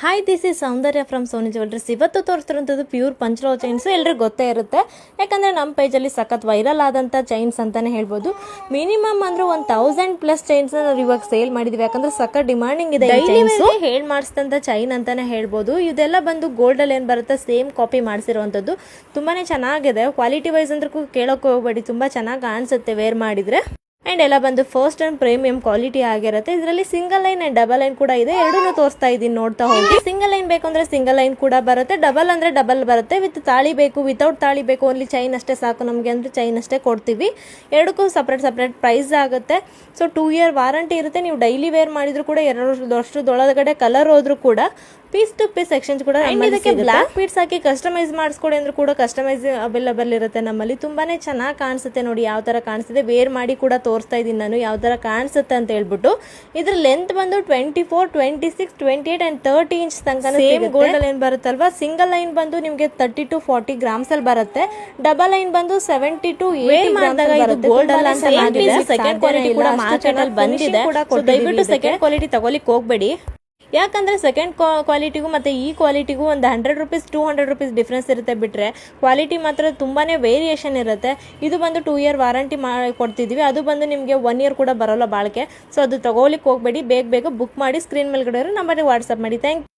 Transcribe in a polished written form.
Hi, this is Soundarya from Soni jewelleries. ಇವತ್ತು ತೋರಿಸ್ತಿರೋಂಥದ್ದು pure ಪಂಚಲೋ chains. ಎಲ್ರಿಗೂ ಗೊತ್ತೇ ಇರುತ್ತೆ, ಯಾಕಂದರೆ ನಮ್ಮ ಪೇಜಲ್ಲಿ ಸಖತ್ ವೈರಲ್ ಆದಂಥ ಚೈನ್ಸ್ ಅಂತಲೇ ಹೇಳ್ಬೋದು. ಮಿನಿಮಮ್ ಅಂದರೆ 1000+ ಚೈನ್ಸ್ನ ನಾವು ಇವಾಗ ಸೇಲ್ ಮಾಡಿದ್ವಿ, ಯಾಕಂದರೆ ಸಖತ್ ಡಿಮಾಂಡಿಂಗ್ ಇದೆ. ಹೇಳಿ ಮಾಡಿಸಿದಂಥ ಚೈನ್ ಅಂತಲೇ ಹೇಳ್ಬೋದು. ಇದೆಲ್ಲ ಬಂದು ಗೋಲ್ಡಲ್ಲಿ ಏನು ಬರುತ್ತೆ ಸೇಮ್ ಕಾಪಿ ಮಾಡಿಸಿರುವಂಥದ್ದು. ತುಂಬಾ ಚೆನ್ನಾಗಿದೆ. ಕ್ವಾಲಿಟಿ ವೈಸ್ ಅಂದ್ರೂ ಕೇಳೋಕೆ ಹೋಗಬೇಡಿ, ತುಂಬ ಚೆನ್ನಾಗಿ ಕಾಣಿಸುತ್ತೆ ವೇರ್ ಮಾಡಿದರೆ. ಆ್ಯಂಡ್ ಎಲ್ಲ ಬಂದು ಫಸ್ಟ್ ಆ್ಯಂಡ್ ಪ್ರೀಮಿಯಂ ಕ್ವಾಲಿಟಿ ಆಗಿರುತ್ತೆ. ಇದರಲ್ಲಿ single line and double line ಕೂಡ ಇದೆ. ಎರಡೂ ತೋರಿಸ್ತಾ ಇದ್ದೀನಿ, ನೋಡ್ತಾ ಹೋಗಿ. ಸಿಂಗಲ್ ಲೈನ್ ಬೇಕು ಅಂದರೆ ಸಿಂಗಲ್ ಲೈನ್ ಕೂಡ ಬರುತ್ತೆ, ಡಬಲ್ ಅಂದರೆ ಡಬಲ್ ಬರುತ್ತೆ. ವಿತ್ ತಾಳಿ ಬೇಕು, ವಿತೌಟ್ ತಾಳಿ ಬೇಕು, ಓನ್ಲಿ ಚೈನ್ ಅಷ್ಟೇ ಸಾಕು ನಮಗೆ ಅಂದರೆ ಚೈನ್ ಅಷ್ಟೇ ಕೊಡ್ತೀವಿ. ಎರಡಕ್ಕೂ ಸಪ್ರೇಟ್ ಪ್ರೈಸ್ ಆಗುತ್ತೆ. ಸೊ 2 year ವಾರಂಟಿ ಇರುತ್ತೆ. ನೀವು ಡೈಲಿ ವೇರ್ ಮಾಡಿದ್ರು ಕೂಡ 2 ವರ್ಷದೊಳಗಡೆ ಕಲರ್ ಹೋದ್ರೂ ಕೂಡ ಪೀಸ್ ಟು ಪೀಸ್ ಎಕ್ಸ್ಚೇಂಜ್ ಕೂಡ. ಇದಕ್ಕೆ ಬ್ಲಾಕ್ ಬೀಡ್ಸ್ ಹಾಕಿ ಕಸ್ಟಮೈಸ್ ಮಾಡಿಸ್ಕೊಡಿ ಅಂದ್ರೂ ಕೂಡ ಕಸ್ಟಮೈಸ್ ಅವೈಲಬಲ್ ಇರುತ್ತೆ ನಮ್ಮಲ್ಲಿ. ತುಂಬಾನೇ ಚೆನ್ನಾಗಿ ಕಾಣಿಸುತ್ತೆ ನೋಡಿ ಯಾವ ತರ ಕಾಣಿಸುತ್ತೆ. ವೇರ್ ಮಾಡಿ ಕೂಡ ತೋರಿಸ್ತಾ ಇದ್ದೀನಿ ನಾನು ಯಾವ ತರ ಕಾಣಿಸುತ್ತೆ ಅಂತ ಹೇಳ್ಬಿಟ್ಟು. ಇದ್ರ ಲೆಂತ್ ಬಂದು 24, 26, 28 and 30 ಇಂಚ್ ತನಕ ಸೇಮ್ ಗೋಲ್ಡ್ ಅಲ್ಲಿ ಏನ್ ಬರುತ್ತಲ್ವಾ. ಸಿಂಗಲ್ ಲೈನ್ ಬಂದು ನಿಮಗೆ 30 to 40 ಗ್ರಾಮ್ಸ್ ಅಲ್ಲಿ ಬರುತ್ತೆ. ಡಬಲ್ ಲೈನ್ ಬಂದು 70 to 80 ಗ್ರಾಮ್ಸ್ ಗೋಲ್ಡ್ ಅಲ್ಲ ಅಂತ ಆಗಿದೆ. ಸೆಕೆಂಡ್ ಕ್ವಾಲಿಟಿ ಕೂಡ ಮಾರ್ಕೆಟ್ ಅಲ್ಲಿ ಬಂದಿದೆ. ದಯವಿಟ್ಟು ಸೆಕೆಂಡ್ ಕ್ವಾಲಿಟಿ ತಗೊಳ್ಳಿಕ್ಕೆ ಹೋಗ್ಬೇಡಿ, ಯಾಕಂದರೆ ಸೆಕೆಂಡ್ ಕ್ವಾಲಿಟಿಗೂ ಮತ್ತು ಈ ಕ್ವಾಲಿಟಿಗೂ ಒಂದು 100 rupees 200 rupees ಡಿಫ್ರೆನ್ಸ್ ಇರುತ್ತೆ. ಬಿಟ್ಟರೆ ಕ್ವಾಲಿಟಿ ಮಾತ್ರ ತುಂಬಾ ವೇರಿಯೇಷನ್ ಇರುತ್ತೆ. ಇದು ಬಂದು 2 year ವಾರಂಟಿ ಕೊಡ್ತಿದ್ವಿ, ಅದು ಬಂದು ನಿಮಗೆ 1 year ಕೂಡ ಬರೋಲ್ಲ ಬಾಳಿಕೆ. ಸೊ ಅದು ತಗೊಳ್ಳಿಕ್ಕೆ ಹೋಗಬೇಡಿ, ಬೇಗ ಬುಕ್ ಮಾಡಿ. ಸ್ಕ್ರೀನ್ ಮೇಲ್ಗಡೆ ನಂಬರ್ಗೆ ವಾಟ್ಸಪ್ ಮಾಡಿ. Thank you.